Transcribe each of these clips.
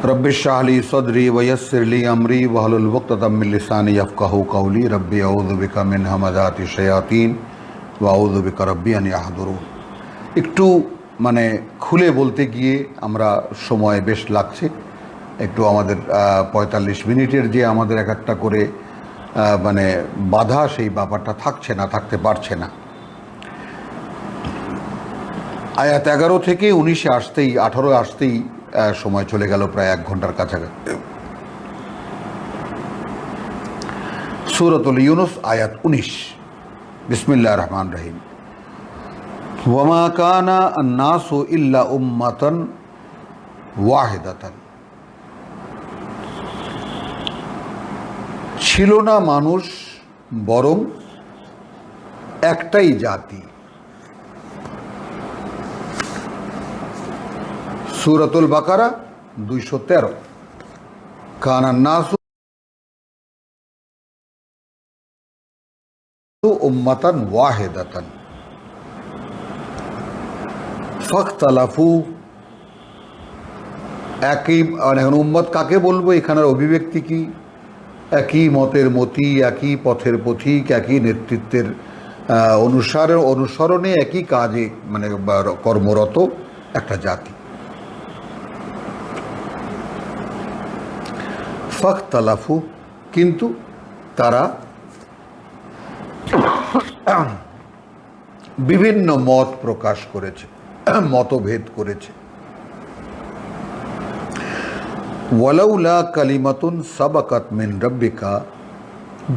Rabbi इश्रह ली सदरी वयस्सिर ली अमरी वहलुल उक़दतम मिन लिसानी यफ़क़हू क़ौली rabbi अऊज़ु बिका मिन हमाज़ाति शयातीन व अऊज़ु बिका रब्बि अन याहदुरून। একটু মানে খুলে বলতে গিয়ে আমরা সময় বেশ লাগছে, একটু আমাদের ৪৫ মিনিটের যে আমাদের এক একটা করে মানে বাধা, সেই ব্যাপারটা থাকছে না, থাকতে পারছে না। আয়াত ১১ থেকে ১৯-এ আসতেই ১৮ আসতেই সময় চলে গেল প্রায় ১ ঘন্টার কাছাকাছি। সূরাতুল ইউনুস আয়াত ১৯। বিসমিল্লাহির রহমানির রহিম। ওয়ামা কানা আন-নাসু ইল্লা উম্মাতান ওয়াহিদাতান। ছিল না মানুষ বরং একটাই জাতি। সূরাতুল বাকারা ২১৩। কানা আন-নাসু উম্মাতান ওয়াহিদাতান ফাখতালাফু। একই এখন উম্মত কাকে বলবো, এখানের অভিব্যক্তি কি? একই মতের মতি, একই পথের পথিক, একই নেতৃত্বের অনুসরণে, একই কাজে মানে কর্মরত একটা জাতি। ফাখতালাফু, কিন্তু তারা বিভিন্ন মত প্রকাশ করেছে, মতভেদ করেছে। ওয়ালাউলা কালিমাতুন সাবাকাত মিন রাব্বিকা,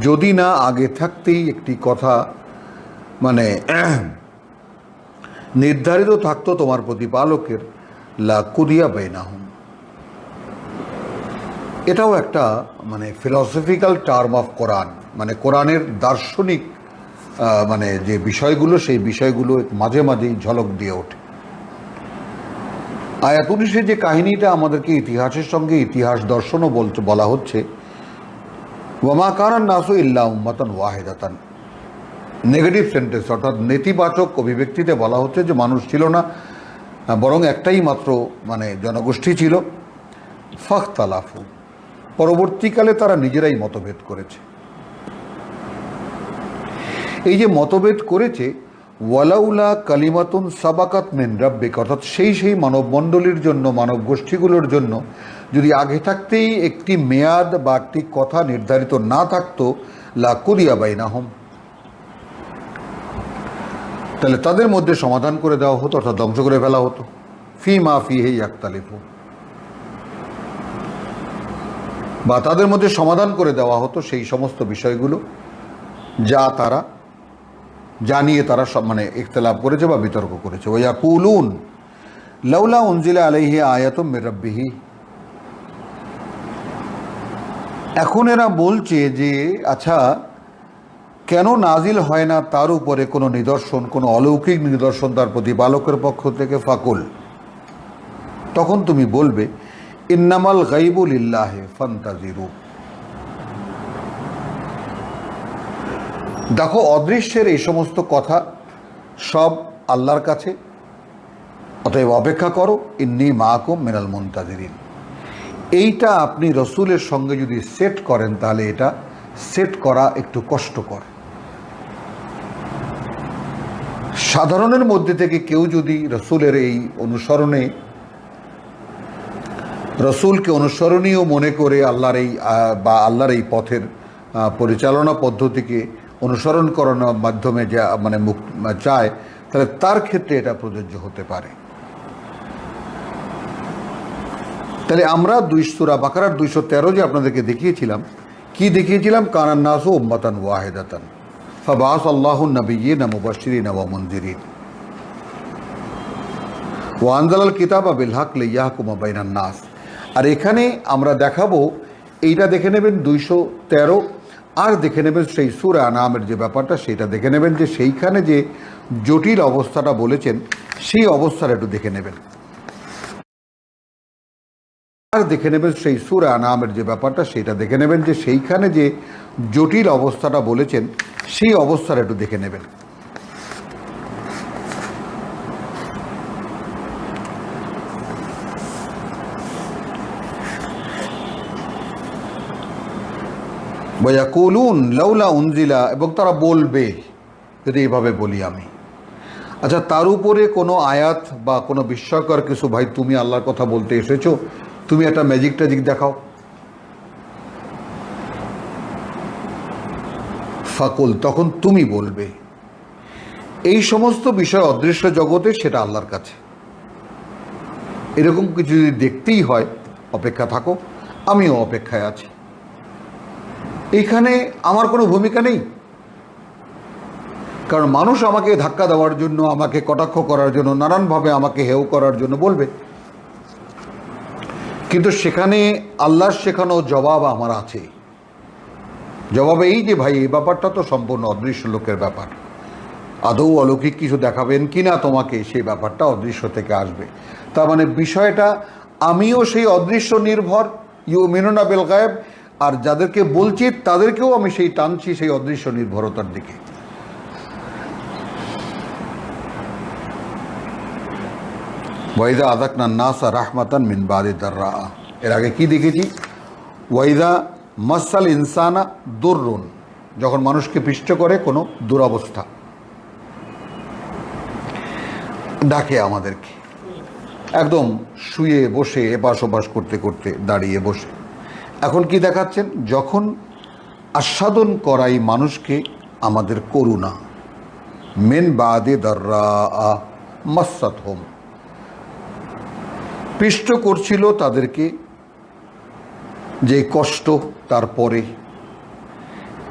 যদি না আগে থাকতেই একটি কথা মানে নির্ধারিত থাকতো তোমার প্রতিপালকের, লা কুদিয়া বাইনাহুম। এটাও একটা মানে ফিলসফিক্যাল টার্ম অফ কোরআন, মানে কোরআনের দার্শনিক মানে যে বিষয়গুলো, সেই বিষয়গুলো মাঝে মাঝেই ঝলক দিয়ে ওঠে। আয়াত ১৯-এ যে কাহিনীটা আমাদেরকে ইতিহাসের সঙ্গে ইতিহাস দর্শনও বলা হচ্ছে, ওয়ামা কানা আন-নাসু ইল্লা উম্মাতান ওয়াহিদাতান। নেগেটিভ সেন্টেন্স, অর্থাৎ নেতিবাচক অভিব্যক্তিতে বলা হচ্ছে যে মানুষ ছিল না বরং একটাই মাত্র মানে জনগোষ্ঠী ছিল। ফাখতালাফু, পরবর্তীকালে তারা নিজেরাই মতভেদ করেছে। এই যে মতভেদ করেছে, ওয়ালাউলা কালিমাতুন সাবাকাত মিন রাব্বিক, অর্থাৎ সেই মানবমণ্ডলীর জন্য, মানব গোষ্ঠীগুলোর জন্য যদি আগে থাকতেই একটি মেয়াদ বা একটি কথা নির্ধারিত না থাকতো, লা কুদিয়া বাইনাহুম, তাহলে তাদের মধ্যে সমাধান করে দেওয়া হতো, অর্থাৎ ধ্বংস করে ফেলা হতো। ফিমা ফিহি ইয়াখতালিফু, বা তাদের মধ্যে সমাধান করে দেওয়া হতো সেই সমস্ত বিষয়গুলো যা তারা জানিয়ে তারা সব মানে ইখতিলাফ করেছে বা বিতর্ক করেছে। ওয়ায়াকুলুন লাউলা উনজিলা আলাইহি আয়াতুম মির রাব্বিহি, এখন এরা বলছে যে আচ্ছা কেন নাজিল হয় না তার উপরে কোনো নিদর্শন, কোনো অলৌকিক নিদর্শন তার প্রতিপালকের পক্ষ থেকে। ফাকুল, তখন তুমি বলবে ইন্নামাল গাইবু লিল্লাহি ফান্তাজিরু, দেখো অদৃশ্যের এই সমস্ত কথা সব আল্লাহর কাছে, অতএব অপেক্ষা করো। ইন্নী মাআকুম মিনাল মুনতাজিরিন, এইটা আপনি রসুলের সঙ্গে যদি সেট করেন তাহলে এটা সেট করা একটু কষ্টকর। সাধারণের মধ্যে থেকে কেউ যদি রসুলের এই অনুসরণে, রসুলকে অনুসরণীয় মনে করে আল্লাহর এই বা আল্লাহর এই পথের পরিচালনা পদ্ধতিকে অনুসরণ করানোর মাধ্যমে যা মানে চায়, তাহলে তার ক্ষেত্রে এটা প্রযোজ্য হতে পারে। তাহলে আমরা সূরা বাকারার ২১৩ যে আপনাদেরকে দেখিয়েছিলাম, কি দেখিয়েছিলাম? কানা আন-নাসু উম্মাতান ওয়াহিদাতান ফাবাআসা আল্লাহু আন-নাবিয়্যিনা মুবাশশিরিনা ওয়া মুনযিরিন ওয়া আনজালাল কিতাবা বিল হক লিয়াহকুমা বাইনান নাস। আর এখানে আমরা দেখাবো, এইটা দেখে নেবেন ২১৩, আর দেখে নেবেন সেই সূরা আনআমের যে ব্যাপারটা, সেটা দেখে নেবেন যে সেইখানে যে জটিল অবস্থাটা বলেছেন সেই অবস্থাটা একটু দেখে নেবেন। আর দেখে নেবেন সেই সূরা আনআমের যে ব্যাপারটা, সেটা দেখে নেবেন যে সেইখানে যে জটিল অবস্থাটা বলেছেন সেই অবস্থাটা একটু দেখে নেবেন। ওয়ায়াকুলুন লাউলা উনজিলা, এবং তারা বলবে যদি এইভাবে বলি আমি। আচ্ছা, তার উপরে কোনো আয়াত বা কোনো বিস্ময়কর কিছু, ভাই তুমি আল্লাহর কথা বলতে এসেছো, তুমি একটা ম্যাজিক ট্যাজিক দেখাও। ফাকুল, তখন তুমি বলবে। এই সমস্ত বিষয় অদৃশ্য জগতে, সেটা আল্লাহর কাছে। এরকম কিছু যদি দেখতেই হয়, অপেক্ষা থাকো, আমিও অপেক্ষায় আছি। এইখানে আমার কোনো ভূমিকা নেই, কারণ মানুষ আমাকে ধাক্কা দেওয়ার জন্য, আমাকে কটাক্ষ করার জন্য, নানানভাবে আমাকে হেয় করার জন্য বলবে, কিন্তু সেখানে আল্লাহর শেখানো জবাব আমার আছে। জবাব এই যে, ভাই এই ব্যাপারটা তো সম্পূর্ণ অদৃশ্য লোকের ব্যাপার, আদৌ অলৌকিক কিছু দেখাবেন কিনা তোমাকে, সেই ব্যাপারটা অদৃশ্য থেকে আসবে। তার মানে বিষয়টা আমিও সেই অদৃশ্য নির্ভর, ইউমিনুনা বিল গায়ব, আর যাদেরকে বলছি তাদেরকেও আমি সেই টানছি সেই অদৃশ্য নির্ভরতার দিকে। ওয়াইদা আযাকনা নাসা রাহমাতান মিন বাদি দাররা, এর আগে কি দেখেছি? ওয়াইদা মাসাল ইনসানা দুররুন, যখন মানুষকে পিষ্ট করে কোনো দুরবস্থা, ডাকে আমাদেরকে একদম শুয়ে বসে এপাশ ওপাশ করতে করতে, দাঁড়িয়ে বসে। এখন কি দেখাচ্ছেন? যখন আস্বাদন করাই মানুষকে আমাদের করুণা, মিন বাদি দাররা মাসাতহুম, পিষ্ট করছিল তাদেরকে যে কষ্ট, তারপরে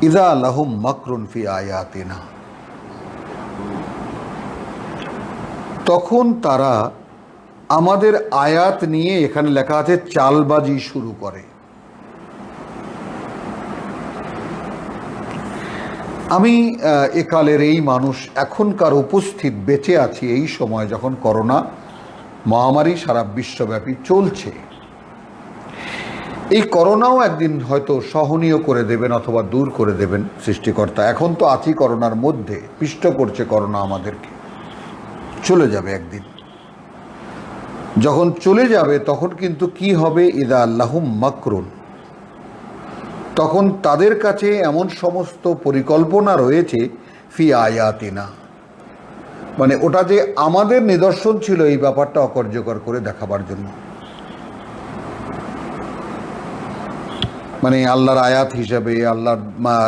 ইযা লাহুম মাকরুন ফি আয়াতিনা, তখন তারা আমাদের আয়াত নিয়ে, এখানে লেখা আছে চালবাজি শুরু করে। আমি একালের এই মানুষ, এখনকার উপস্থিত বেঁচে আছি এই সময় যখন করোনা মহামারী সারা বিশ্বব্যাপী চলছে। এই করোনাও একদিন হয়তো সহনীয় করে দেবেন অথবা দূর করে দেবেন সৃষ্টিকর্তা। এখন তো আছি করোনার মধ্যে, পিষ্ট করছে করোনা আমাদেরকে, চলে যাবে একদিন। যখন চলে যাবে তখন কিন্তু কি হবে? ইদা আল্লাহুম মাকরুন, তখন তাদের কাছে এমন সমস্ত পরিকল্পনা রয়েছে ফি আয়াতিনা, মানে ওটা যে আমাদের নিদর্শন ছিল এই ব্যাপারটা অকার্যকর করে দেখাবার জন্য, মানে আল্লাহর আয়াত হিসাবে, আল্লাহর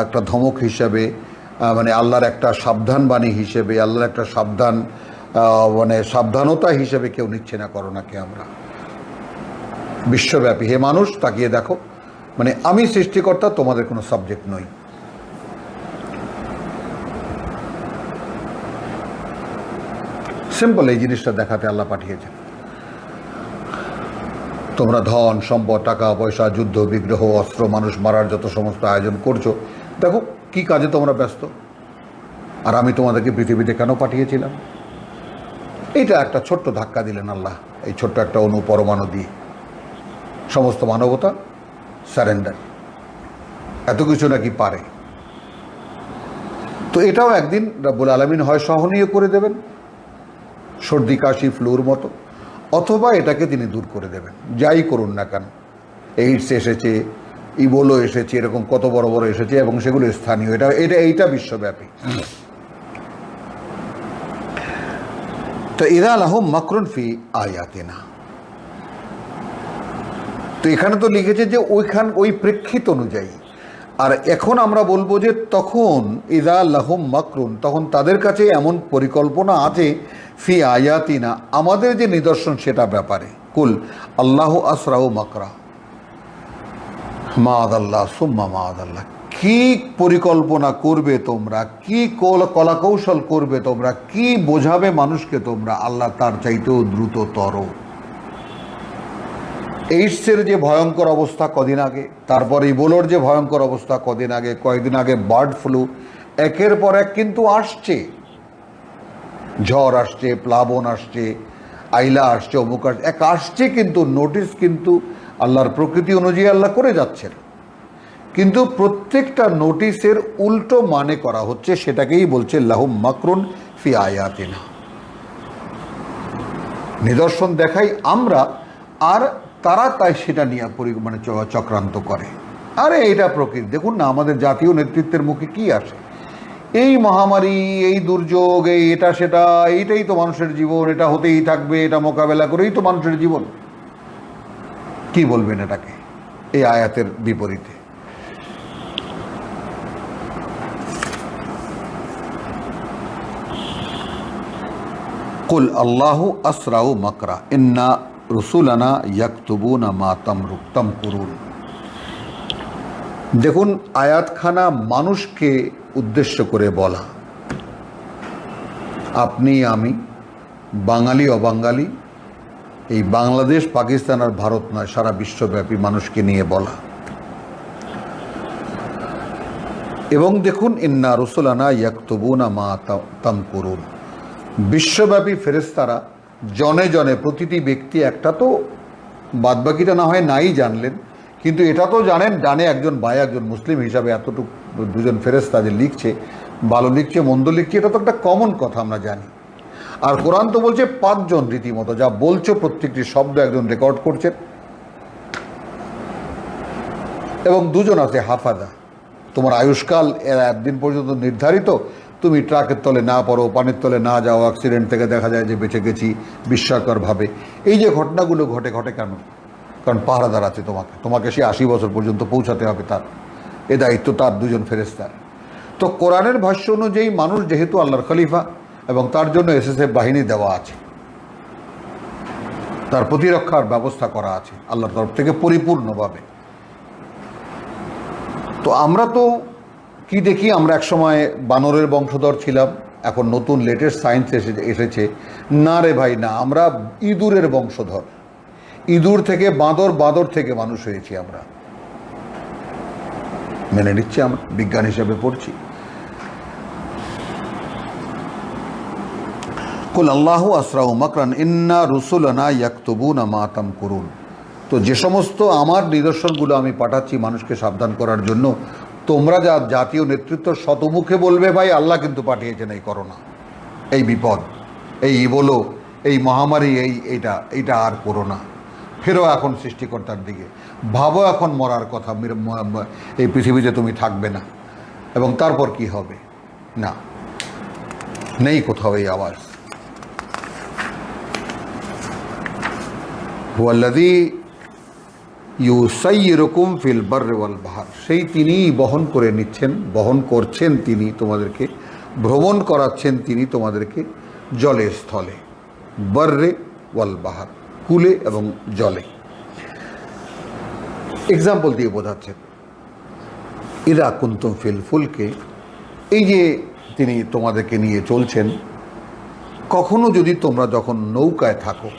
একটা ধমক হিসাবে, মানে আল্লাহর একটা সাবধান বাণী হিসেবে, আল্লাহর একটা মানে সাবধানতা হিসেবে কেউ নিচ্ছে না করোনাকে। আমরা বিশ্বব্যাপী, হে মানুষ তাকিয়ে দেখো, মানে আমি সৃষ্টিকর্তা, তোমাদের কোনো সাবজেক্ট নই। সিম্পল এই জিনিসটা দেখাতে আল্লাহ পাঠিয়েছেন। তোমরা ধন সম্পদ, টাকা পয়সা, যুদ্ধ বিগ্রহ, অস্ত্র, মানুষ মারার যত সমস্ত আয়োজন করছো, দেখো কি কাজে তোমরা ব্যস্ত, আর আমি তোমাদেরকে পৃথিবীতে কেন পাঠিয়েছিলাম? এইটা একটা ছোট্ট ধাক্কা দিলেন আল্লাহ, এই ছোট্ট একটা অণু পরমাণু দিয়ে সমস্ত মানবতা সারেন্ডার, এত কিছু নাকি পারে। তো এটাও একদিন রব্বুল আলামিন হয় সহনীয় করে দেবেন, সর্দি কাশি ফ্লুর মতো, অথবা এটাকে তিনি দূর করে দেবেন। যাই করুন না কেন, এইডস এসেছে, ইবোলো এসেছে, এরকম কত বড় বড় এসেছে, এবং সেগুলো স্থানীয়, এইটা বিশ্বব্যাপী। তো ইযা লাহুম মাকরুন ফি আয়াতিনা, তো এখানে তো লিখেছে যে ওই প্রেক্ষিত অনুযায়ী। আর এখন আমরা বলবো যে তখন ইযা লাহুম মাকরুন, তখন তাদের কাছে এমন পরিকল্পনা আছে ফি আয়াতিনা, আমাদের যে নিদর্শন সেটা ব্যাপারে। কুল আল্লাহু আসরাউ মাকরা, মাআদাল্লাহ সুম্মা মাআদাল্লাহ, কি পরিকল্পনা করবে তোমরা, কি কলা কৌশল করবে তোমরা, কি বোঝাবে মানুষকে তোমরা, আল্লাহ তার চাইতেও দ্রুততর। এইডসের যে ভয়ঙ্কর অবস্থা কদিন আগে, তারপর ইবোলার যে ভয়ঙ্কর অবস্থা কদিন আগে, কয়েকদিন আগে বার্ড ফ্লু, একের পর এক কিন্তু আসছে, ঝড় আসছে, প্লাবন আসছে, আইলা আসছে, অমুক আসছে, এক আসছে, কিন্তু নোটিস কিন্তু আল্লাহর প্রকৃতি অনুযায়ী আল্লাহ করে যাচ্ছেন, কিন্তু প্রত্যেকটা নোটিসের উল্টো মানে করা হচ্ছে। সেটাকেই বলছে লাহুম মাকরুন ফি আয়াতিনা, নিদর্শন দেখাই আমরা, আর তারা তাই সেটা নিয়ে মানে চক্রান্ত করে। আরে এটা প্রকৃতি। দেখুন না আমাদের জাতীয় নেতৃত্বের মুখে কি আসে, এই মহামারী, এই দুর্যোগ, এই এটা সেটা, এইটাই তো মানুষের জীবন, এটা হতেই থাকবে, এটা মোকাবেলা করেই তো মানুষের জীবন। কি বলবেন এটাকে এই আয়াতের বিপরীতে? কুল আল্লাহু আসরাউ মাকরা ইন্না রুসুলানা ইয়াকতুবুনা মা তামকুরুন। দেখুন আয়াতখানা মানুষকে উদ্দেশ্য করে বলা, আপনি আমি, বাঙালি অবাঙালি, এই বাংলাদেশ পাকিস্তান আর ভারত নয়, সারা বিশ্বব্যাপী মানুষকে নিয়ে বলা। এবং দেখুন ইন্না রুসুলানা ইয়াকতুবুনা মা তামকুরুন, বিশ্বব্যাপী ফেরেশতারা জনে জনে, প্রতিটি ব্যক্তি একটা তো, বাদবাকিটা না হয় নাই জানলেন, কিন্তু এটা তো জানেন, জানে একজন ভাই, একজন মুসলিম হিসাবে এতটুকু দুজন ফেরেশতা যে লিখছে, ভালো লিখছে মন্দ লিখছে, এটা তো একটা কমন কথা আমরা জানি। আর কোরআন তো বলছে 5 জন রীতিমতো যা বলছো প্রত্যেকটি শব্দ একজন রেকর্ড করছেন, এবং 2 জন আছে হাফাজা। তোমার আয়ুষ্কাল এর একদিন পর্যন্ত নির্ধারিত, তুমি ট্রাকের তলে না পড়ো, পানির তলে না যাও, অ্যাক্সিডেন্ট থেকে দেখা যায় যে বেঁচে গেছি বিস্ময়করভাবে। এই যে ঘটনাগুলো ঘটে কেন? কারণ পাহারাদার আছে তোমাকে সে 80 বছর পর্যন্ত পৌঁছাতে হবে, তার এ দায়িত্ব তার 2 জন ফেরেশতার। তো কোরআনের ভাষ্য অনুযায়ী মানুষ যেহেতু আল্লাহর খলিফা, এবং তার জন্য এসএসএফ বাহিনী দেওয়া আছে, তার প্রতিরক্ষার ব্যবস্থা করা আছে আল্লাহর তরফ থেকে পরিপূর্ণভাবে। তো আমরা তো কি দেখি, আমরা একসময় বানরের বংশধর ছিলাম, এখন নতুন লেটেস্ট সায়েন্স এসেছে, না রে ভাই না, আমরা ইঁদুরের বংশধর। ইঁদুর থেকে বাঁদর, বাঁদর থেকে মানুষ হয়েছি আমরা, মেনে নিচ্ছি, আমরা বিজ্ঞান হিসেবে পড়ছি। কুল আল্লাহু আসরাউ মাকরান ইন্না রুসুলানা ইয়াকতুবুনা মা তামকুরুন। তো যে সমস্ত আমার নিদর্শনগুলো আমি পাঠাচ্ছি মানুষকে সাবধান করার জন্য, তোমরা যা জাতীয় নেতৃত্ব শতমুখে বলবে ভাই আল্লাহ কিন্তু পাঠিয়েছেন এই করোনা, এই বিপদ, এই ইবোলো, এই মহামারী, এইটা আর করোনা, ফেরো এখন সৃষ্টিকর্তার দিকে, ভাবো এখন মরার কথা, এই পৃথিবীতে তুমি থাকবে না, এবং তারপর কি হবে? না, নেই কোথাও এই আওয়াজ। হুয়াল্লাযী ইউসাইয়িরুকুম ফিল বাররি ওয়াল বাহর, সেই তিনিই বহন করে নিচ্ছেন, বহন করছেন তিনি তোমাদেরকে, ভ্রমণ করাচ্ছেন তিনি তোমাদেরকে জলে স্থলে, বাররে ওয়াল বাহর, কুলে এবং জলে। এক্সাম্পল দিয়ে বোঝাচ্ছেন, ইদা কুনতুম ফিল ফুলকে, এই যে তিনি তোমাদেরকে নিয়ে চলছেন, কখনো যদি তোমরা যখন নৌকায় থাকো,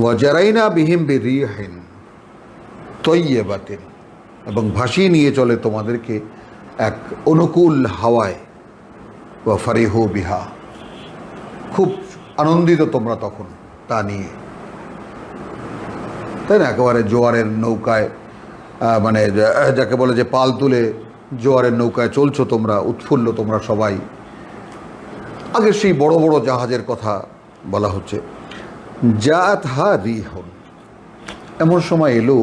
ওয়াজারাইনা বিহিম বিরিহিন তয়্যিবাতিন, এবং ভাসিয়ে নিয়ে চলে তোমাদেরকে এক অনুকূল হাওয়ায়, ওয়া ফারিহু বিহা, খুব আনন্দিত তোমরা তখন তা নিয়ে, তাই না? একেবারে জোয়ারের নৌকায়, মানে যাকে বলে যে পাল তুলে জোয়ারের নৌকায় চলছো তোমরা, উৎফুল্ল তোমরা সবাই। আগে সেই বড় বড় জাহাজের কথা বলা হচ্ছে, জাত হা রিহন, এমন সময় এলো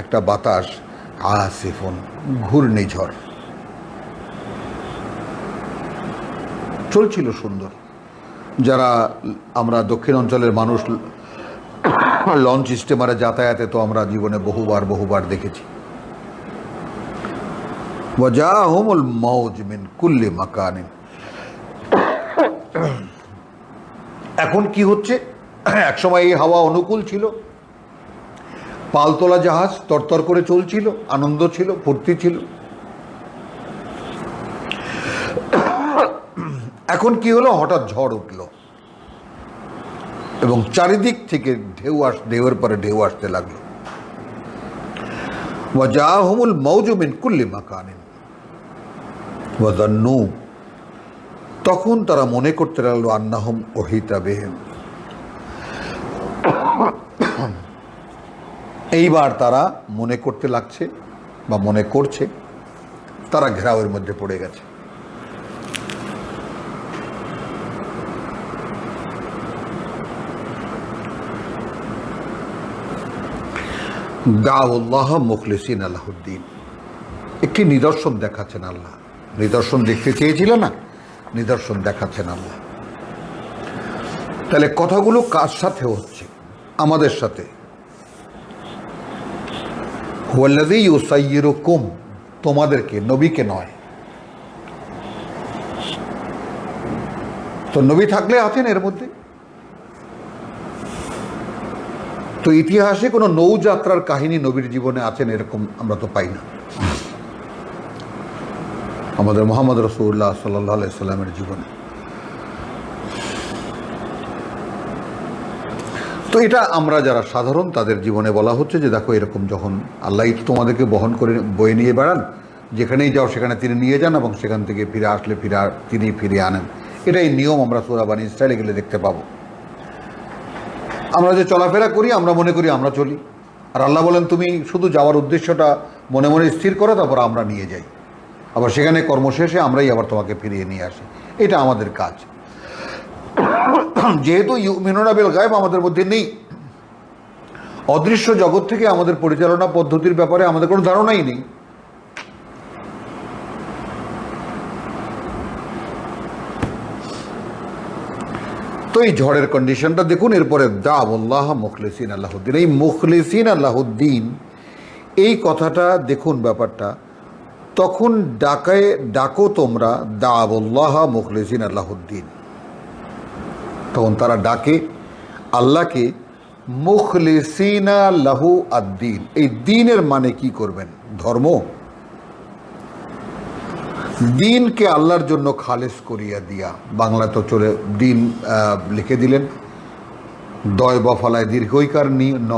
একটা বাতাস, আসিফুন, ঘূর্ণিঝড় চলছিল সুন্দর। যারা আমরা দক্ষিণ অঞ্চলের মানুষ, লঞ্চ স্টিমারে যাতায়াতে তো আমরা জীবনে বহুবার দেখেছি। ওয়াজাহুমুল মাউজ মিন কুল্লি মাকানিন, এখন কি হচ্ছে? একসময় এই হাওয়া অনুকূল ছিল, পালতোলা জাহাজ তরতর করে চলছিল, আনন্দ ছিল, ফুর্তি ছিল। এখন কি হলো? হঠাৎ ঝড় উঠল, এবং চারিদিক থেকে ঢেউয়ের পরে ঢেউ আসতে লাগলো। ওয়াজাহুমুল মাউজু মিন কুল্লি মাকানিন ওয়াযান্নু, তখন তারা মনে করতে লাগলো আন্নাহুম উহিতা বিহিম, এইবার তারা মনে করতে লাগছে বা মনে করছে তারা ঘেরাওয়ের মধ্যে পড়ে গেছে। দাউল্লাহ মুখলিসিন আলাহুদ্দিন, একটি নিদর্শন দেখাচ্ছেন আল্লাহ। নিদর্শন দেখতে চেয়েছিল না, নিদর্শন দেখাচ্ছেন আল্লাহ। তাহলে কথাগুলো কার সাথে হচ্ছে? আমাদের সাথে। হুয়াল্লাযী ইউসাইয়্যিরুকুম, তোমাদেরকে, নবীকে নয়। তো নবী থাকলে আছেন এর মধ্যে। তো ইতিহাসে কোনো নৌযাত্রার কাহিনী নবীর জীবনে আছেন এরকম আমরা তো পাই না। আমাদের মুহাম্মদ রাসূলুল্লাহ সাল্লাল্লাহু আলাইহি সাল্লামের জীবনে তো এটা আমরা যারা সাধারণ তাদের জীবনে বলা হচ্ছে যে দেখো এরকম যখন আল্লাহ তোমাদেরকে বহন করে বয়ে নিয়ে বেড়ান, যেখানেই যাও সেখানে তিনি নিয়ে যান এবং সেখান থেকে ফিরে আসলে তিনি ফিরিয়ে আনেন। এটাই নিয়ম আমরা সূরা বনী ইসরাঈলে গেলে দেখতে পাবো। আমরা যে চলাফেরা করি আমরা মনে করি আমরা চলি, আর আল্লাহ বলেন তুমি শুধু যাওয়ার উদ্দেশ্যটা মনে মনে স্থির করো, তারপর আমরা নিয়ে যাই, আবার সেখানে কর্মশেষে আমরাই আবার তোমাকে ফিরিয়ে নিয়ে আসি। এটা আমাদের কাজ। যেহেতু ইউমিনুনা বিল গায়ব আমাদের মধ্যে নেই, অদৃশ্য জগৎ থেকে আমাদের পরিচালনা পদ্ধতির ব্যাপারে আমাদের কোনো ধারণাই নেই। তো এই ঝড়ের কন্ডিশনটা দেখুন। এরপরে দাউল্লাহ মুখলিসিন আলাহুদ্দিন, এই মুখলিসিন আলাহুদ্দিন এই কথাটা দেখুন ব্যাপারটা। তখন ডাকো তোমরা দাউল্লাহ মুখলিসিন আলাহুদ্দিন, তখন তারা ডাকে আল্লাহকে মুখলিসিনা লাহু আদ-দ্বীন। এই দ্বীনের মানে কি করবেন? ধর্ম, দ্বীনকে আল্লাহর জন্য খালেস করিয়া দিয়া। বাংলা তো চলে, দ্বীন লিখে দিলেন, দয় বফলায় দীর্ঘইকার ন।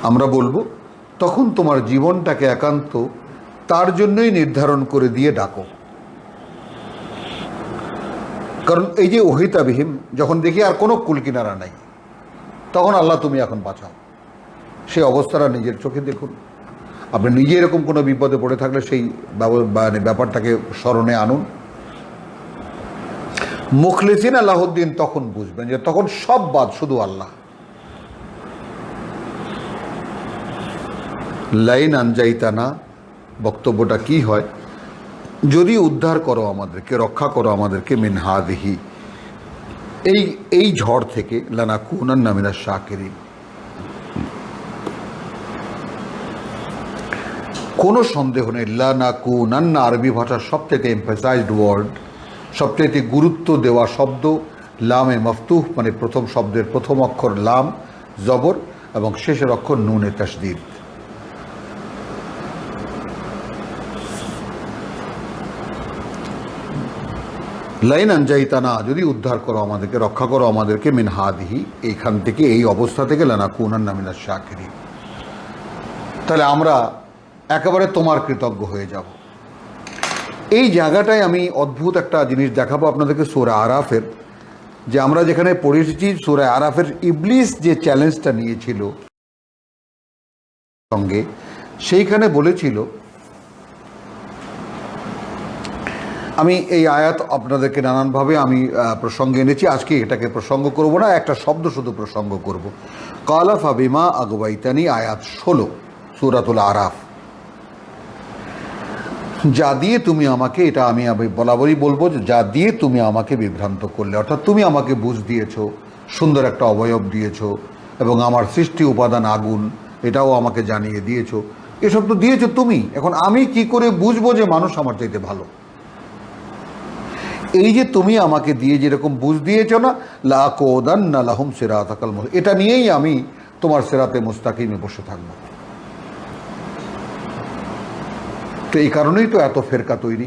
আমরা বলবো তখন তোমার জীবনটাকে একান্ত তার জন্যই নির্ধারণ করে দিয়ে ডাকো। কারণ এই যে ওহিতাবিহীন, যখন দেখি আর কোনো কুলকিনারা নাই, তখন আল্লাহ তুমি এখন বাঁচাও। সেই অবস্থাটা নিজের চোখে দেখুন। আপনি নিজে এরকম কোনো বিপদে পড়ে থাকলে সেই ব্যাপারটাকে স্মরণে আনুন। মুখলিসিন আলাহুদ্দিন তখন বুঝবেন যে তখন সব বাদ, শুধু আল্লাহ। লাইন আনজাইতানা, বক্তব্যটা কি হয়? যদি উদ্ধার করো আমাদেরকে, রক্ষা করো আমাদেরকে, মিন হাদিহি, এই ঝড় থেকে, লানাকুনান্না মিনাশ শাকিরিন। কোনো সন্দেহ নেই, লানাকুনান্না আরবি ভাষার সবথেকে এমফাসাইজড ওয়ার্ড, সবথেকে গুরুত্ব দেওয়া শব্দ। লামে মফতুহ মানে প্রথম শব্দের প্রথম অক্ষর লাম জবর এবং শেষের অক্ষর নুনে তাসদীদ। লাইন আনজাইতানা, যদি উদ্ধার করো আমাদেরকে, রক্ষা করো আমাদেরকে, মিন হাদিহি, এইখান থেকে, এই অবস্থা থেকে, লানাকুনান্না মিনাশ শাকিরিন, তাহলে আমরা একেবারে তোমার কৃতজ্ঞ হয়ে যাব। এই জায়গাটায় আমি অদ্ভুত একটা জিনিস দেখাবো আপনাদেরকে সূরা আরাফের, যে আমরা যেখানে পড়ে এসেছি সূরা আরাফের ইবলিস যে চ্যালেঞ্জটা নিয়েছিল সঙ্গে, সেইখানে বলেছিল, আমি এই আয়াত আপনাদেরকে নানানভাবে আমি প্রসঙ্গে এনেছি, আজকে এটাকে প্রসঙ্গ করব না, একটা শব্দ শুধু প্রসঙ্গ করব। কালা ফাবিমা আগবাইতানি, আয়াত 16 সূরাতুল আরাফ। যা দিয়ে তুমি আমাকে, এটা আমি বরাবরই বলবো, যা দিয়ে তুমি আমাকে বিভ্রান্ত করলে, অর্থাৎ তুমি আমাকে বুঝ দিয়েছো, সুন্দর একটা অবয়ব দিয়েছো, এবং আমার সৃষ্টি উপাদান আগুন, এটাও আমাকে জানিয়ে দিয়েছো। এসব তো দিয়েছো তুমি, এখন আমি কি করে বুঝবো যে মানুষ আমার চাইতে ভালো? এই যে তুমি আমাকে দিয়ে যেরকম বুঝ দিয়েছো না, লাকুদান্না লাহুম সিরাতাকাল মুস্তাকিম, এটা নিয়েই আমি তোমার সিরাতে মুস্তাকিমে বসে থাকবো। তো এই কারণেই তো এত ফেরকা তৈরি,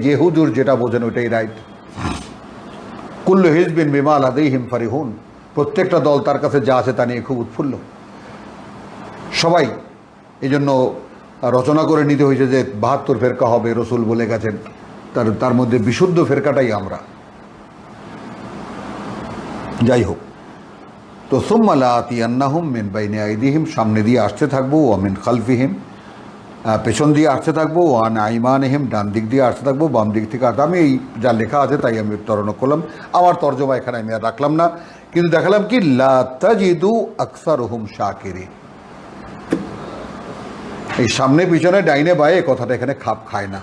যে হুজুর যেটা বোঝেন ওইটাই রাইট। কুল্লু হিজবিন বিমা লাদাইহিম ফারিহুন, প্রত্যেকটা দল তার কাছে যা আছে তা নিয়ে খুব উৎফুল্ল সবাই। এই জন্য রচনা করে নিতে হয়েছে যে 72 ফেরকা হবে, রসুল বলে গেছেন, তার মধ্যে বিশুদ্ধ ফেরকাটাই আমরা। যাই হোক, তো সুম্মা লাআতিয়ান্নাহুম মিন বাইনি আইদিহিম, সামনে দিয়ে আসতে থাকবো, ওয়া মিন খালফিহিম, পেছন দিয়ে আসতে থাকবো, ওয়ান আইমানহিম ডান দিক দিয়ে আসতে থাকবো, বাম দিক থেকে আসতে। আমি এই যা লেখা আছে তাই আমি উত্তরণ করলাম, আমার তর্জমা এখানে আমি আর রাখলাম না, কিন্তু দেখালাম কি লা তাজিদু আকসারহুম শাকিরিন। এই সামনে পিছনে ডাইনে বায়ে কথাটা এখানে খাপ খায় না,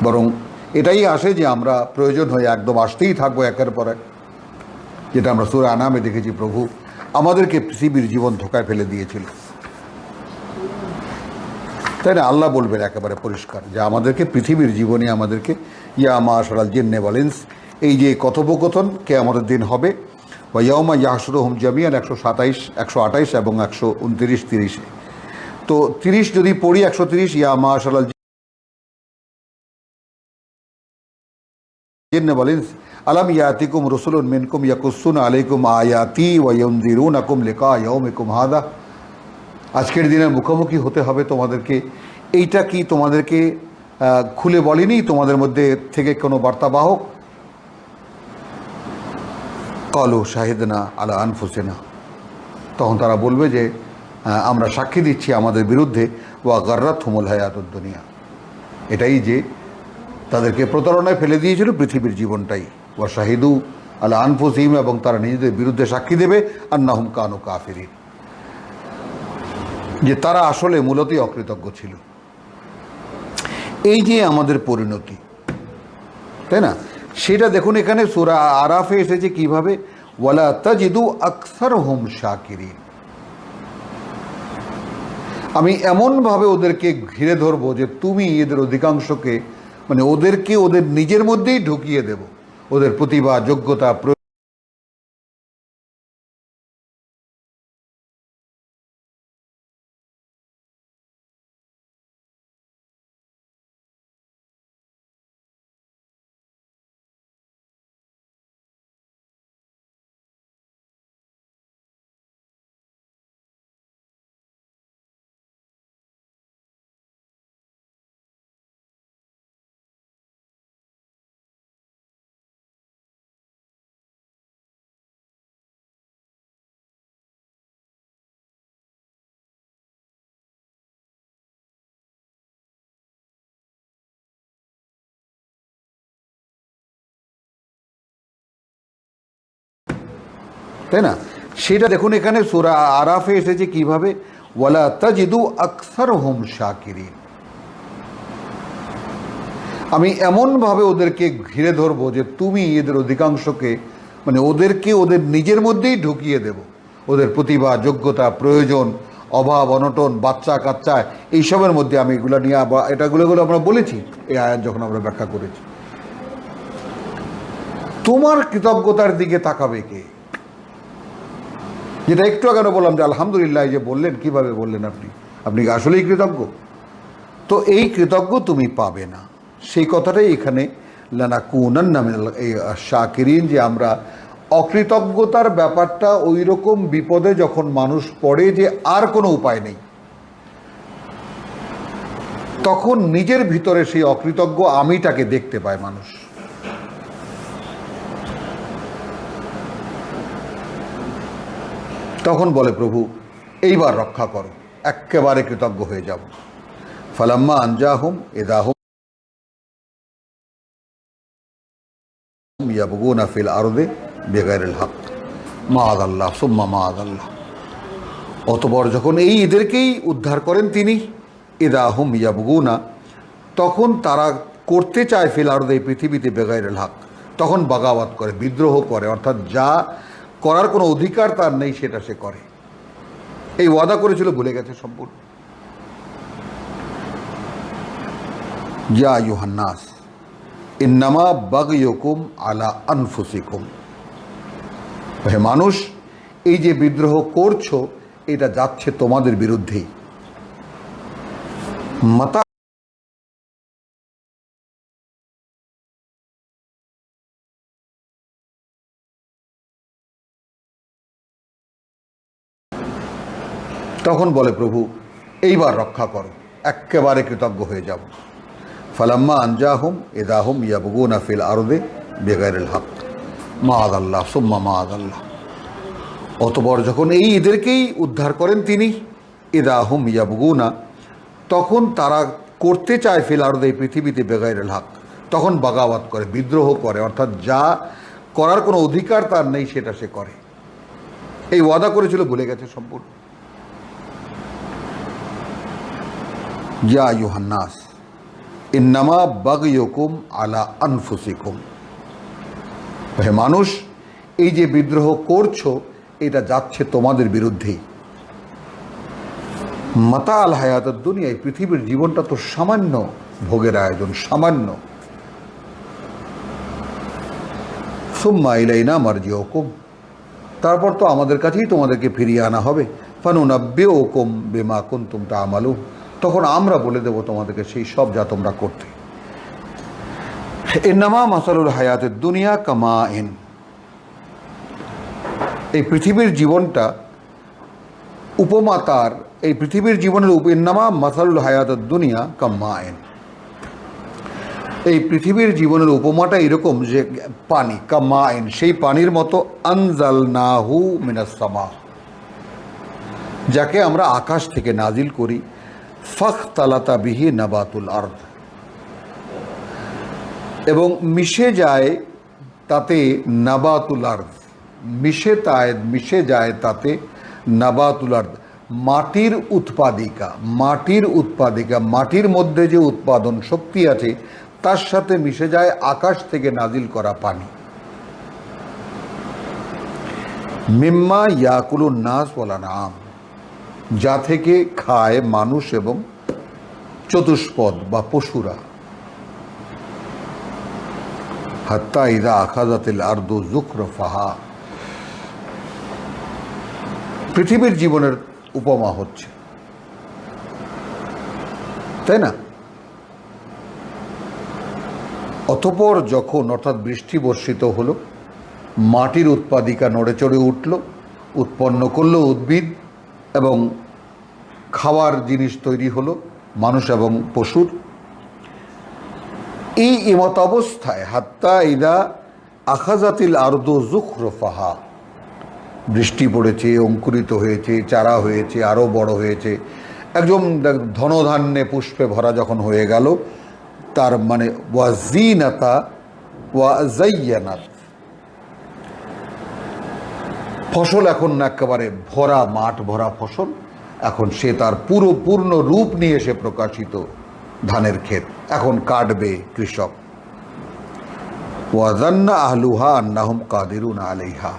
বরং এটাই আসে যে আমরা প্রয়োজন হয়ে একদম আসতেই থাকবো একের পর এক, যেটা আমরা সূরা আনামে দেখেছি। প্রভু আমাদেরকে পৃথিবীর জীবন ধোকায় ফেলে দিয়েছিল, তাই না? আল্লাহ বলবেন একেবারে পরিষ্কার যে আমাদেরকে পৃথিবীর জীবনে আমাদেরকে ইয়া মাশারাল জিন্নে ওয়াল ইনস, এই যে কথোপকথন কিয়ামতের দিন হবে, ওয়া ইয়াউমা ইয়াহশুরুহুম জামিআন 127, 128 এবং 129, 30। তো 30 যদি পড়ি, 130 ইয়া মাশারাল জিন্নে ওয়াল ইনস আলাম ইয়াতিকুম রুসুলুন মিনকুম ইয়াকুসসুনা আলাইকুম আয়াতি ওয়া ইউনযিরুনাকুম লিকা ইয়াউমিকুম হাদা। আজকের দিনের মুখোমুখি হতে হবে তোমাদেরকে, এইটা কি তোমাদেরকে খুলে বলেনি তোমাদের মধ্যে থেকে কোনো বার্তাবাহক? ক্বালু শাহিদনা আলা আনফুসিনা, তখন তারা বলবে যে আমরা সাক্ষী দিচ্ছি আমাদের বিরুদ্ধে, ওয়া গাররাতহুমুল হায়াতুদ দুনিয়া, এটাই যে তাদেরকে প্রতারণায় ফেলে দিয়েছিল পৃথিবীর জীবনটাই। ওয়া শাহিদু আলা আনফুসিহিম, এবং তারা নিজেদের বিরুদ্ধে সাক্ষী দেবে আন্নাহুম কানু কাফিরিন, যে তারা আসলে মূলতই অকৃতজ্ঞ ছিল। এই যে আমাদের পরিণতি, তাই না? সেটা দেখুন এখানে সূরা আরাফে এসেছে কিভাবে, ওয়ালা তাজিদু আকসারহুম শাকিরিন। আমি এমনভাবে ওদেরকে ঘিরে ধরবো যে তুমি এদের অধিকাংশকে, মানে ওদেরকে ওদের নিজের মধ্যেই ঢুকিয়ে দেব, ওদের প্রতিভা যোগ্যতা তাই না? সেটা দেখুন এখানে সূরা আরাফে এসেছে কিভাবে, ওয়ালা তাজিদু আকসারহুম শাকিরিন। আমি এমনভাবে ওদেরকে ঘিরে ধরবো যে তুমি এদের অধিকাংশকে, মানে ওদেরকে ওদের নিজের মধ্যেই ঢুকিয়ে দেব, ওদের প্রতিভা যোগ্যতা প্রয়োজন অভাব অনটন বাচ্চা কাচ্চা এইসবের মধ্যে আমি এগুলো নিয়ে এটাগুলো আমরা বলেছি এই আয়াত যখন আমরা ব্যাখ্যা করেছি। তোমার কৃতজ্ঞতার দিকে তাকাবে কে? যেটা একটু আগে বললাম যে আলহামদুলিল্লাহ, যে বললেন কিভাবে বললেন আপনি কি আসলেই কৃতজ্ঞ? তো এই কৃতজ্ঞ তুমি পাবে না, সেই কথাটাই এখানে লানাকুনান্না মিনাল শাকিরিন, যে আমরা অকৃতজ্ঞতার ব্যাপারটা ওই রকম বিপদে যখন মানুষ পড়ে যে আর কোনো উপায় নেই, তখন নিজের ভিতরে সেই অকৃতজ্ঞ আমিটাকে দেখতে পায় মানুষ। তখন বলে প্রভু এইবার রক্ষা করো, একেবারে কৃতজ্ঞ হয়ে যাব। ফালাম্মা আনজাহুম ইদাহুম ইয়াবগুনা ফিল আরদে বিগাইরিল হক মাআযাল্লাহ সুম্মা মাআযাল্লাহ। অতঃপর যখন এই এদেরকেই উদ্ধার করেন তিনি, ইদাহুম ইয়াবগুনা, তখন তারা করতে চায় ফিল আরদে, পৃথিবীতে বিগাইরিল হক, তখন বাগাওয়াত করে, বিদ্রোহ করে, অর্থাৎ যা করার কোনো অধিকার তার নেই সেটা সে করে। এই ওয়াদা করেছিল ভুলে গেছে সম্পূর্ণ। ইয়া আইয়ুহান নাস ইন্নামা বাগয়ুকুম আলা আনফুসিকুম, হে মানুষ, এই যে বিদ্রোহ করছো এটা যাচ্ছে তোমাদের বিরুদ্ধেই। মাতা তখন বলে প্রভু এইবার রক্ষা করো, একেবারে কৃতজ্ঞ হয়ে যাব। ফালাম্মা আনজাহুম ইদাহুম ইয়াবগুনা ফিল আরদে বিগাইরিল হক মাআযাল্লাহ সুম্মা মাআযাল্লাহ। অতঃপর যখন এই এদেরকেই উদ্ধার করেন তিনি, ইদা হুম ইয়াবগুনা, তখন তারা করতে চায় ফিল আরদ, এই পৃথিবীতে বেগাইরুল হক, তখন বাগাওয়াত করে, বিদ্রোহ করে, অর্থাৎ যা করার কোনো অধিকার তার নেই সেটা সে করে। এই ওয়াদা করেছিল ভুলে গেছে সম্পূর্ণ। ইয়া আইয়ুহান নাস ইন্নামা বাগয়ুকুম আলা আনফুসিকুম, হে মানুষ, এই যে বিদ্রোহ করছো এটা যাচ্ছে তোমাদের বিরুদ্ধেই। মাতা আল হায়াতুদ দুনিয়া, এই পৃথিবীর জীবনটা তো সামান্য ভোগের আয়োজন, সামান্য। সুম্মা ইলাইনা মারজিউকুম, তারপর তো আমাদের কাছেই তোমাদেরকে ফিরিয়ে আনা হবে। ফানুনাব্বিউকুম বিমা কুনতুম তা'মালুন, তখন আমরা বলে দেব তোমাদেরকে সেই সব যা তোমরা করতে। ইন্নামা মাসালুল হায়াতুদ দুনিয়া কামাইন, এই পৃথিবীর জীবনটা উপমা তার, এই পৃথিবীর জীবনের ইন্নামা মাসালুল হায়াতুদ দুনিয়া কামাইন, এই পৃথিবীর জীবনের উপমাটা এরকম যে পানি, কামাইন, সেই পানির মতো, আনজালনাহু মিনাস সামা, যাকে আমরা আকাশ থেকে নাজিল করি, ফাখতালাতা বিহি নাবাতুল আরদ, এবং মিশে যায় তাতে নাবাতুল আরদ, মিশে যায় তাতে নাবাতুল আরদ, মাটির উৎপাদিকা, মাটির মধ্যে যে উৎপাদন শক্তি আছে তার সাথে মিশে যায় আকাশ থেকে নাজিল করা পানি। মিম্মা ইয়াকুলুন নাস ওয়াল আনআম, যা থেকে খায় মানুষ এবং চতুষ্পদ বা পশুরা। হাত্তা ইযা আখাযাতিল আরদু যুখরুফাহা, পৃথিবীর জীবনের উপমা হচ্ছে, তাই না? অতঃপর যখন, অর্থাৎ বৃষ্টি বর্ষিত হলো, মাটির উৎপাদিকা নড়ে চড়ে উঠল, উৎপন্ন করলো উদ্ভিদ এবং খাওয়ার জিনিস তৈরি হলো মানুষ এবং পশুর। এই এমত অবস্থায় হাত্তা ইদা আখাযাতিল আরদু যুখরুফাহা, বৃষ্টি পড়েছে, অঙ্কুরিত হয়েছে, চারা হয়েছে, আরও বড় হয়েছে, একদম ধনধান্যে পুষ্পে ভরা যখন হয়ে গেল, তার মানে ওয়াজিনাতা ওয়া যায়্যানাত, ফসল এখন একেবারে ভরা, মাঠ ভরা ফসল, এখন সে তার পূর্ণ রূপ নিয়ে এসে প্রকাশিত, ধানের ক্ষেত এখন কাটবে কৃষক। ওয়াজান্না আহলুহা আন্নাহুম কাদিরুন আলাইহা,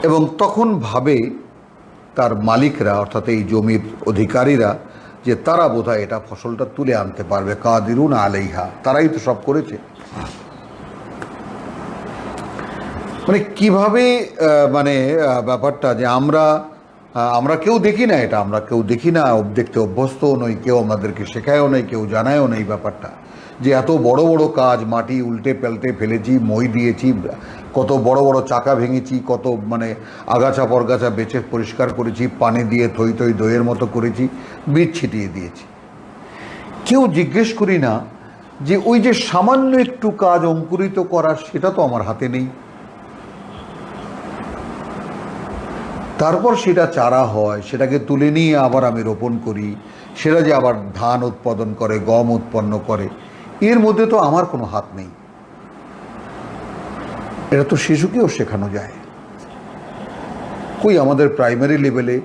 এবং তখন ভাবে তার মালিকরা, অর্থাৎ এই জমির অধিকারীরা, যে তারা বোধহয় এটা ফসলটা তুলে আনতে পারবে। কাদিরুন আলাইহা, তারাই তো সব করেছে। মানে কিভাবে, মানে ব্যাপারটা যে আমরা কেউ দেখি না, এটা আমরা কেউ দেখি না, দেখতে অভ্যস্তও নই, কেউ আমাদেরকে শেখায়ও নেই, কেউ জানায়ও নেই ব্যাপারটা, যে এত বড় বড় কাজ, মাটি উল্টে পাল্টে ফেলেছি, মই দিয়েছি, কত বড় বড় চাকা ভেঙেছি, কত মানে আগাছা পরগাছা বেছে পরিষ্কার করেছি, পানি দিয়ে থই থই দইয়ের মতো করেছি, বীজ ছিটিয়ে দিয়েছি। কেউ জিজ্ঞেস করি না যে ওই যে সামান্য একটু কাজ অঙ্কুরিত করার, সেটা তো আমার হাতে নেই। তারপর সেটা চারা হয়, সেটাকে তুলে নিয়ে আবার আমি রোপণ করি, সেটা যে আবার ধান উৎপাদন করে, গম উৎপন্ন করে, এর মধ্যে তো আমার কোনো হাত নেই। এটা তো শিশুকেও শেখানো যায়। কই আমাদের প্রাইমারি লেভেলে,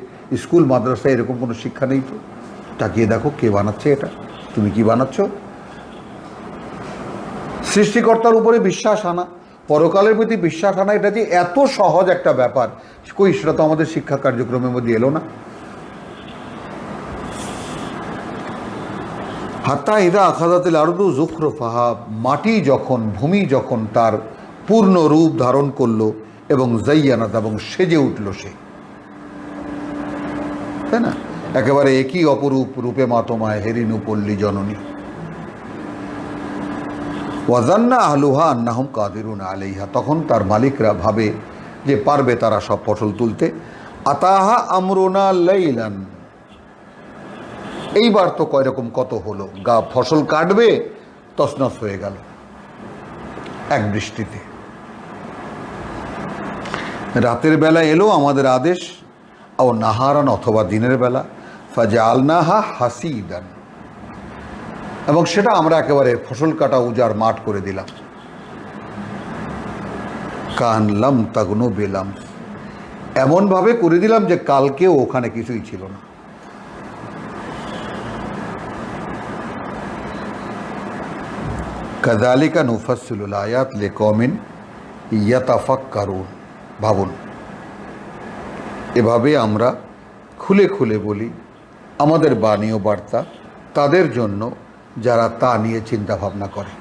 স্কুল মাদ্রাসায় এরকম কোনো শিক্ষা নেই তো? তাকিয়ে দেখো কে বানাচ্ছে এটা, তুমি কি বানাচ্ছ? সৃষ্টিকর্তার উপরে বিশ্বাস আনা, পরকালের প্রতি বিশ্বাস আনা, এটা যে এত সহজ একটা ব্যাপার, কই সেটা তো আমাদের শিক্ষা কার্যক্রমের মধ্যে এলো না। হাত্তা ইদা আখাযাতিল আরদু যুখরুফাহা, মাটি যখন, ভূমি যখন তার পূর্ণ রূপ ধারণ করলো এবং যায়্যানাত, এবং সেজে উঠল সে, তাই না? একেবারে একই অপরূপ রূপে মাতমায় হেরিনু পল্লী জননী। ওয়াজান্না আহলুহা আন্নাহুম কাদিরুন আলাইহা, তখন তার মালিকরা ভাবে যে পারবে তারা সব ফসল তুলতে। আতাহা আমরুনা লাইলান, এইবার তো কয়রকম কত হলো, ফসল কাটবে, তছনছ হয়ে গেল এক বৃষ্টিতে। রাতের বেলা এলো আমাদের আদেশ, ও নাহারান অথবা দিনের বেলা, ফাজআলনাহা হাসিদান, এবং সেটা আমরা একেবারে ফসল কাটা উজাড় মাঠ করে দিলাম। কান লাম তাগনু বিলাম, এমনভাবে করে দিলাম যে কালকেও ওখানে কিছুই ছিল না। কাযালিকা নুফাসসিলুল আয়াত লিকওমিন ইয়াতাফাক্কারুন, ভাবুন, এভাবে আমরা খুলে খুলে বলি আমাদের বাণী ও বার্তা তাদের জন্য যারা তা নিয়ে চিন্তা ভাবনা করে।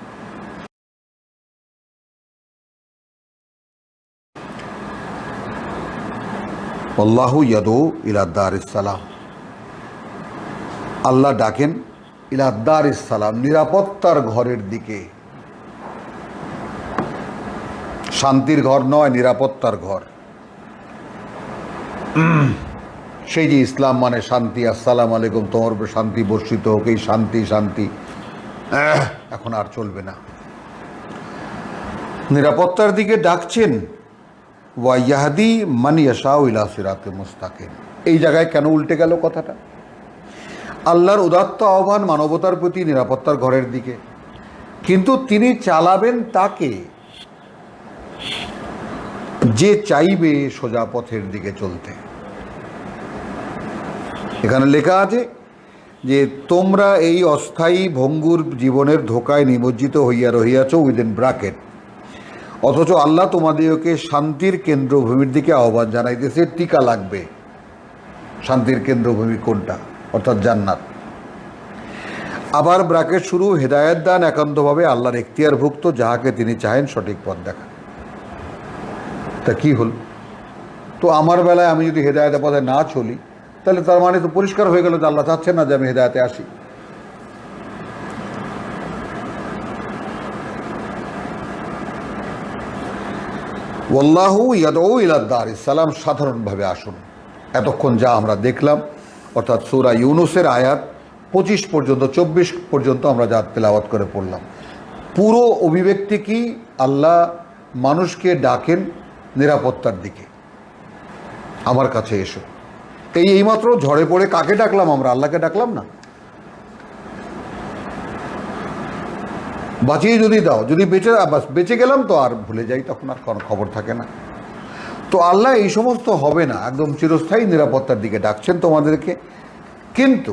আল্লাহু ইয়াদউ ইলা দারিস সালাম, আল্লাহ ডাকেন ইলা দারিস সালাম, নিরাপত্তার ঘরের দিকে। শান্তির ঘর নয়, নিরাপত্তার ঘর। সেই যে ইসলাম মানে শান্তি, আসসালামু আলাইকুম, তোমার উপর শান্তি বর্ষিত হোক, এই শান্তি শান্তি এখন আর চলবে না। নিরাপত্তার দিকে ডাকছেন। ওয়া ইয়াহদি মান ইয়াশাউ ইলা সিরাতে মুস্তাকিম, এই জায়গায় কেন উল্টে গেল কথাটা? আল্লাহর উদাত্ত আহ্বান মানবতার প্রতি নিরাপত্তার ঘরের দিকে, কিন্তু তিনি চালাবেন তাকে যে চাইবে সোজা পথের দিকে চলতে। এখানে লেখা আছে যে তোমরা এই অস্থায়ী ভঙ্গুর জীবনের ধোকায় নিমজ্জিত হইয়া রহিয়াছ, উইদিন ব্র্যাকেট, অথচ আল্লাহ তোমাদেরকে শান্তির কেন্দ্রভূমির দিকে আহ্বান জানাইতেছে। টিকা লাগবে, শান্তির কেন্দ্রভূমি কোনটা? অর্থাৎ জান্নাত। আবার ব্র্যাকেট শুরু, হেদায়েত দান একান্তভাবে আল্লাহর এখতিয়ারভুক্ত, যাহাকে তিনি চাহেন সঠিক পথ দেখান। তা কি হল? তো আমার বেলায় আমি যদি হেদায়েতের পথে না চলি, তাহলে তার মানে তো পরিষ্কার হয়ে গেল যে আল্লাহ চাচ্ছেন না যে আমি হেদায়েতে আসি। ওয়াল্লাহু ইয়াদউ ইলা দারিস সালাম, সাধারণভাবে আসুন। এতক্ষণ যা আমরা দেখলাম, অর্থাৎ সূরা ইউনূসের আয়াত 25 পর্যন্ত 24 পর্যন্ত আমরা যা তেলাওয়াত করে পড়লাম, পুরো অভিব্যক্তি কি? আল্লাহ মানুষকে ডাকেন নিরাপত্তার দিকে, আমার কাছে এসো। এইমাত্র ঝড়ে পড়ে কাকে ডাকলাম? আমরা আল্লাহকে ডাকলাম না? বাঁচিয়ে যদি দাও, যদি বেঁচে গেলাম তো আর ভুলে যাই, তখন আর কোনো খবর থাকে না। তো আল্লাহ এই সমস্ত হবে না, একদম চিরস্থায়ী নিরাপত্তার দিকে ডাকছেন তোমাদেরকে। কিন্তু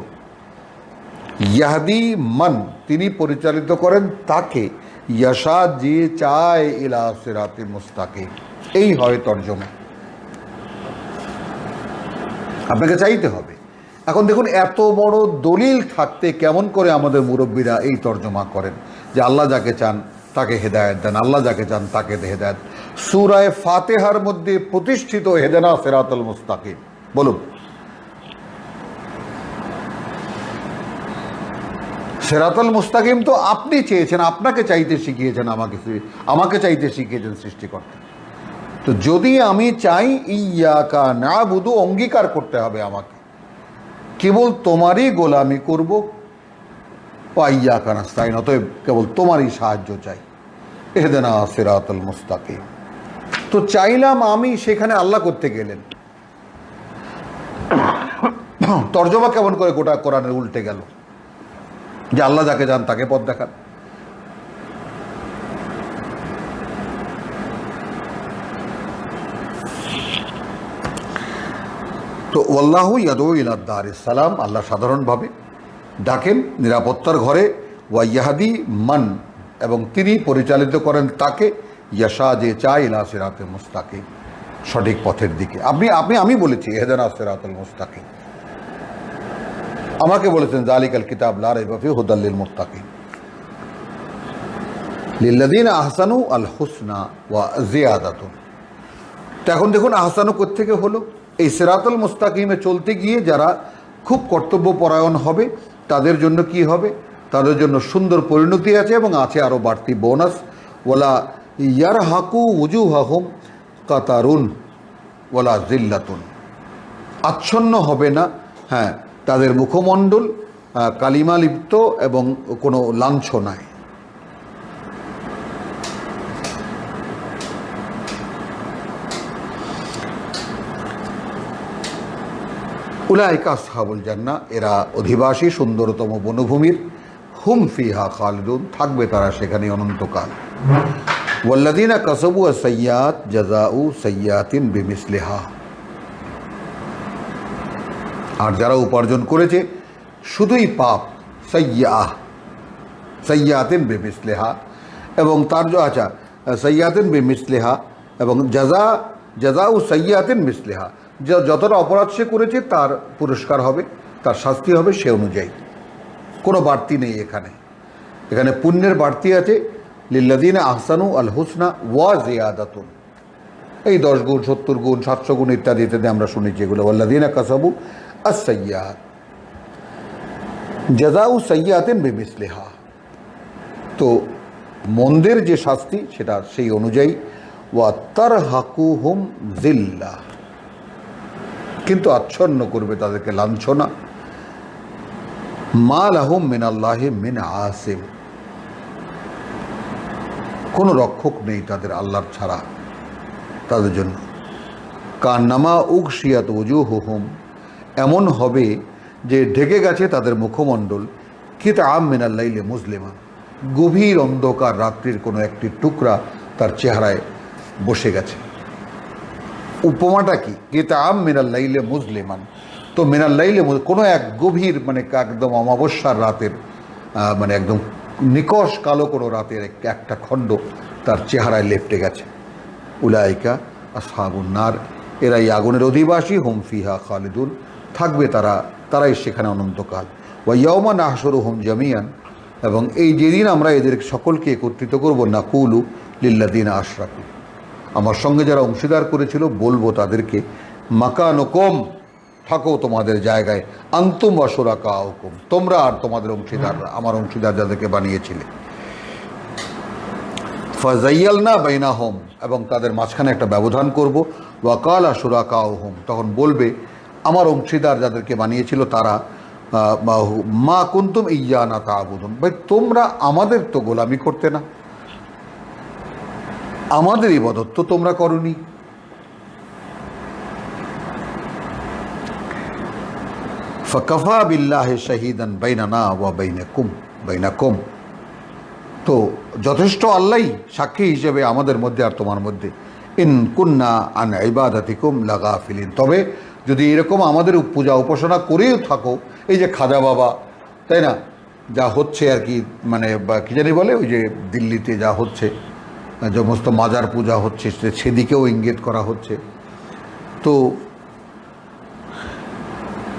ইয়াহদি মান, তিনি পরিচালিত করেন তাকে, ইয়াশা, যে চায়, ইলা সিরাতিল মুস্তাকিম, এই হয় তর্জমা। আপনাকে চাইতে হবে। এখন দেখুন, এত বড় দলিল থাকতে কেমন করে আমাদের মুরব্বীরা এই তর্জমা করেন যে আল্লাহ যাকে চান তাকে হেদায়েত দেন, আল্লাহ যাকে চান তাকে হেদায়েত। সূরা ফাতিহার মধ্যে প্রতিষ্ঠিত হেদানা সিরাতাল মুস্তাকিম, বলুন। সিরাতাল মুস্তাকিম তো আপনি চেয়েছেন, আপনাকে চাইতে শিখিয়েছেন, আমাকে চাইতে শিখিয়েছেন সৃষ্টিকর্তা। তো যদি আমি চাই, ইয়াকা নাবুদু, অঙ্গীকার করতে হবে আমাকে, কেবল তোমারই গোলামি করব, ওয়া ইয়াকা নাস্তাইন, অতএব কেবল তোমারই সাহায্য চাই, ইহদিনা সিরাতাল মুস্তাকিম। তো চাইলাম আমি, সেখানে আল্লাহ করতে গেলেন। তর্জমা কেমন করে গোটা কোরআনের উল্টে গেল যে আল্লাহ যাকে চান তাকে পথ দেখান। তো আল্লাহু ইয়াদউ ইলা দারিস সালাম, আল্লাহ সাধারণভাবে ডাকেন নিরাপত্তার ঘরে। ওয়া ইয়াহদি মান, এবং তিনি পরিচালিত করেন তাকে, ইয়াশা, যে চায়, ইলা সিরাতিল মুস্তাকিম, সঠিক পথের দিকে। আমি বলেছি ইহদিনা সিরাতাল মুস্তাকিম, আমাকে বলেছেন যালিকাল কিতাব লা রাইবা ফিহি হুদাল লিল মুত্তাকিন লিল্লাযিনা আহসানু আল হুসনা ওয়া জিয়াদাতুন। তো এখন দেখুন, আহসানু কোত্থেকে হলো? এই সিরাতুল মুস্তাকিমে চলতে গিয়ে যারা খুব কর্তব্যপরায়ণ হবে তাদের জন্য কি হবে? তাদের জন্য সুন্দর পরিণতি আছে, এবং আছে আরও বাড়তি বোনাস। ওয়ালা ইয়ারহাকু উজুহাহুম কাতারুন ওয়ালা জিল্লাতুন, আচ্ছন্ন হবে না, হ্যাঁ, তাদের মুখমণ্ডল কালিমা লিপ্ত এবং কোনো লাঞ্ছনায়। উলাইকা আসহাবুল জান্নাহ, এরা অধিবাসী সুন্দরতম বনভূমির, হুম ফিহা খালিদুন, থাকবে তারা সেখানে অনন্তকাল। ওয়াল্লাযীনা কাসাবু আস-সাইয়্যাত জাযাউ সাইয়্যাতিন বিমিসলিহা, আর যারা উপার্জন করেছে শুধুই পাপ, সাইয়্যাতিন বিমিসলিহা, এবং তার সাইয়্যাতিন বিমিসলিহা, এবং জাযাউ সাইয়্যাতিন মিসলিহা, যতটা অপরাধ সে করেছে তার পুরস্কার হবে, তার শাস্তি হবে সে অনুযায়ী। কোনো বাড়তি নেই এখানে। এখানে পুণ্যের বাড়তি আছে, লিল্লাযীনা আহসানু আল হুসনা ওয়া জিয়াদাতুন, এই 10 গুণ 70 গুণ 700 গুণ ইত্যাদি ইত্যাদি আমরা শুনেছি এগুলো। ওয়াল্লাযীনা কাসাবু আস-সাইয়্যাত জাযাউ সাইয়্যাতিন বিমিসলিহা, তো মন্দের যে শাস্তি সেটা সেই অনুযায়ী। ওয়া তারহাকুহুম যিল্লাহ, কিন্তু আচ্ছন্ন করবে তাদেরকে লাঞ্ছনা। মা লাহুম মিনাল্লাহি মিন আসিম, কোনো রক্ষক নেই তাদের আল্লাহর ছাড়া তাদের জন্য। কান্নামা উগশিয়াত উজুহুহুম, এমন হবে যে ঢেকে গেছে তাদের মুখমণ্ডল, কিতআম মিনাল লাইলি মুজলিমা, গভীর অন্ধকার রাত্রির কোনো একটি টুকরা তার চেহারায় বসে গেছে। উপমাটা কি? কিতআম মিনাল লাইলি মুজলিমান, তো মিনাল লাইলি কোনো এক গভীর মানে একদম অমাবস্যার রাতের মানে একদম নিকষ কালো কোনো রাতের একটা খণ্ড তার চেহারায় লেপটে গেছে। উলাইকা আসহাবুন নার, এরাই আগুনের অধিবাসী, হুম ফিহা খালিদুন, থাকবে তারাই সেখানে অনন্তকাল। ওয়া ইয়াওমা নাহশুরুহুম জামিয়ান, এবং এই যেদিন আমরা এদের সকলকে একত্রিত করব, নাকুলু লিল্লাযীনা আশরাকু, আমার সঙ্গে যারা অংশীদার করেছিল বলবো তাদেরকে, মাকানুকুম, থাকো তোমাদের জায়গায়, আনতুম ওয়া শুরাকাউকুম, তোমরা আর তোমাদের অংশীদার, আমার অংশীদার যাদেরকে বানিয়েছিলে। ফাযাইয়ালনা বাইনাহুম, এবং তাদের মাঝখানে একটা ব্যবধান করব। ওয়া কালা শুরাকাউহুম, তখন বলবে আমার অংশীদার যাদেরকে বানিয়েছিল তারা, মা কুনতুম ইয়্যানা তা'বুদুন, ভাই তোমরা আমাদের তো গোলামি করতে না, আমাদের ইবাদত তো তোমরা করনি। ফাকাফা বিল্লাহি শাহীদান বাইনানা ওয়া বাইনাকুম, তো যথেষ্ট আল্লাহই সাক্ষী হিসেবে আমাদের মধ্যে আর তোমার মধ্যে। ইন কুন্না আন ইবাদাতিকুম লাগাফিলিন, তবে যদি এরকম আমাদের পূজা উপাসনা করেও থাকো, এই যে খাজা বাবা, তাই না, যা হচ্ছে আর কি, মানে কি জানি বলে, ওই যে দিল্লিতে যা হচ্ছে সমস্ত মাজার পূজা হচ্ছে, সেদিকেও ইঙ্গিত করা হচ্ছে।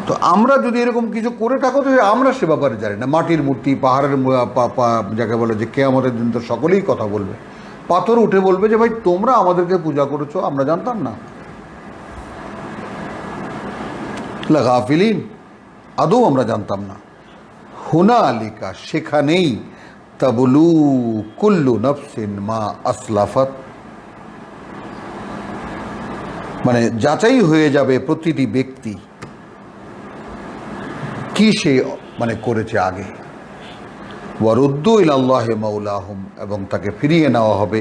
তো আমরা যদি এরকম কিছু করে থাকো তো আমরা সে ব্যাপারে জানি না। মাটির মূর্তি, পাহাড়ের যাকে বলে যে কিয়ামতের দিন তো সকলেই কথা বলবে, পাথর উঠে বলবে যে ভাই তোমরা আমাদেরকে পূজা করেছো, আমরা জানতাম না। লাগাফিলিন, আদৌ আমরা জানতাম না। হুনালিকা, সেখানেই, তাবলু কুল্লু নাফসিন মা আসলাফাত, মানে যাচাই হয়ে যাবে প্রতিটি ব্যক্তি কি সে মানে করেছে আগে। ওয়ারুদ্দু ইলাল্লাহি মাওলাহুম, এবং তাকে ফিরিয়ে নেওয়া হবে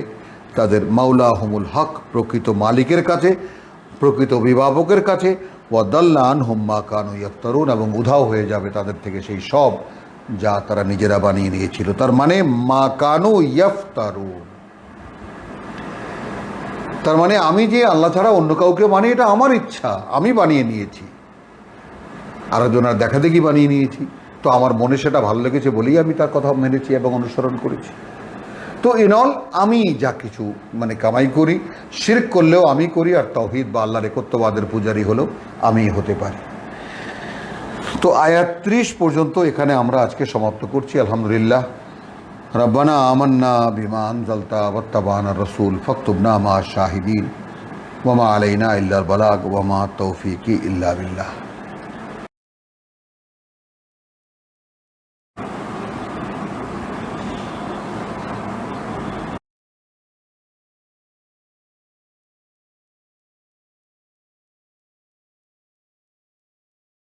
তাদের মাওলাহুমুল হক, প্রকৃত মালিকের কাছে, প্রকৃত অভিভাবকের কাছে। ওয়াদাল্লা আনহুম মা কানু ইফতারুন, এবং উধাও হয়ে যাবে তাদের থেকে সেই সব যা তারা নিজেরা বানিয়ে নিয়েছিল। তার মানে মা কানু ইফতারুন, তার মানে আমি যে আল্লাহ ছাড়া অন্য কাউকে মানি এটা আমার ইচ্ছা, আমি বানিয়ে নিয়েছি, আরেকজনের দেখা দেখি বানিয়ে নিয়েছি, তো আমার মনে সেটা ভালো লেগেছে বলেই আমি তার কথা মেনেছি এবং অনুসরণ করেছি। তো ইনঅল আমি যা কিছু মানে কামাই করি, শিরক করলেও আমি করি, আর তাওহীদ বা আল্লাহর একত্ববাদের পূজারী হলেও আমি হতে পারি। তো আয়াত 30 পর্যন্ত এখানে আমরা আজকে সমাপ্ত করছি। আলহামদুলিল্লাহ। রব্বানা আমান্না বিমা আনজালতা ওয়াত্তাবানা রাসূল ফাকতুবনা মা শাহিদিন ওয়া মা আলাইনা ইল্লাল বালাগ ওয়া মা তাওফীকি ইল্লা বিল্লাহ।